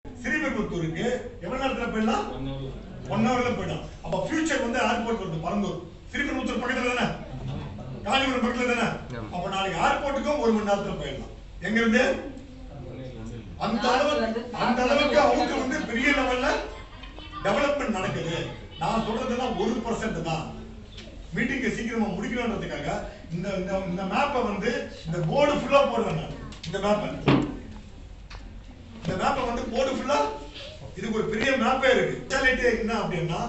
ஸ்ரீபெரும்புத்தூருக்கு எவ்வளவு நேரத்துல போயிடலாம்? 1 ஹவர்ல போயிடலாம். அப்ப ஃபியூச்சர் வந்து ஏர்போர்ட் வருது பரந்தூர். ஸ்ரீபெரும்புத்தூர் பக்கத்துல தானே, காஞ்சிபுரம் பக்கத்துல தானே. அப்ப நாளைக்கு ஏர்போர்ட்டுக்கும் 1 மணி நேரத்துல போயிடலாம். எங்க இருந்து அந்த அளவுக்கு அவங்க வந்து பெரிய லெவல்ல டெவலப்மெண்ட் நடக்குது. நான் சொல்றதெல்லாம் 1% தான். மீட்டிங்க சீக்கிரமா முடிக்கணும்ன்றதுக்காக இந்த மேப்பை வந்து இந்த போர்டு ஃபுல்லா போடுறேன் நான். இந்த மேப்பை வந்து போர்டு ஃபுல்லா இதுக்கு ஒரு பெரிய மேப்பே இருக்கு. ஸ்பெஷாலிட்டி என்ன அப்படின்னா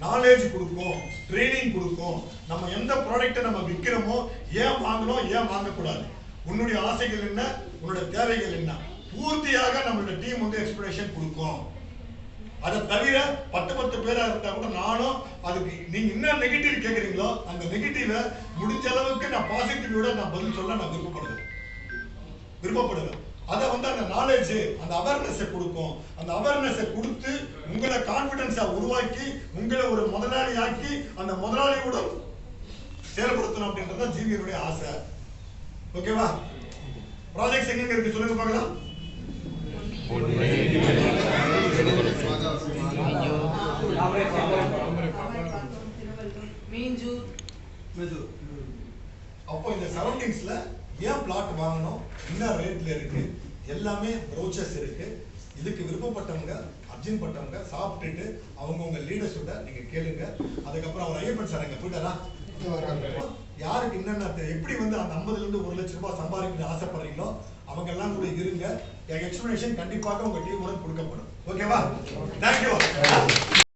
நாலேஜ் கொடுக்கும், ட்ரைனிங் கொடுக்கும். நம்ம எந்த ப்ராடக்ட்டை நம்ம விற்கிறோமோ, ஏன் வாங்கணும், ஏன் வாங்கக்கூடாது, உன்னுடைய ஆசைகள் என்ன, உன்னுடைய தேவைகள் என்ன, பூர்த்தியாக நம்மளோட டீம் வந்து எக்ஸ்பிளனேஷன் கொடுக்கும். அதை தவிர 10 பேரா இருந்தா கூட நானும் அதுக்கு நீங்க என்ன நெகட்டிவ் கேட்குறீங்களோ அந்த நெகட்டிவை முடிஞ்ச அளவுக்கு நான் பாசிட்டிவோட நான் பதில் சொல்ல நான் விருப்பப்படுவேன். அதை வந்து அந்த நாலேஜ், அந்த அவேர்னஸை கொடுக்கும். அந்த அவேர்னஸை கொடுத்து உங்களை கான்பிடன்ஸா உருவாக்கி உங்களை ஒரு முதலாளி ஆக்கி அந்த முதலாளியோட செயல்படுத்தணும் அப்படின்றத ஜிவியனுடைய ஆசை. ஓகேவா? ப்ராஜெக்ட்ஸ் எங்க இருக்கு சொல்லுங்க பார்க்கலாம். அப்போ இந்த சரௌண்டிங்ஸ்ல ஏன் பிளாட் வாங்கணும், என்ன ரேட்ல இருக்கு, எல்லாமே ப்ரோச்சர்ஸ் இருக்கு. இதுக்கு விருப்பப்பட்டவங்க, அர்ஜுன் பட்டவங்க சாப்பிட்டுட்டு அவங்கவுங்க லீடர்ஸோட நீங்க கேளுங்க. அதுக்கப்புறம் அவர் ஐயப்பன் சார் அங்க போயிட்டாரா, யாருக்கு என்னென்ன எப்படி வந்து அந்த 50 இருந்து 1 லட்சம் ரூபாய் சம்பாதிக்க ஆசைப்படுறீங்களோ அவங்க எல்லாம் கூட இருங்க. எக்ஸ்பிளனேஷன் கண்டிப்பாக உங்க டீம் உடன் கொடுக்கப்படும். ஓகேவா? தேங்க்யூ.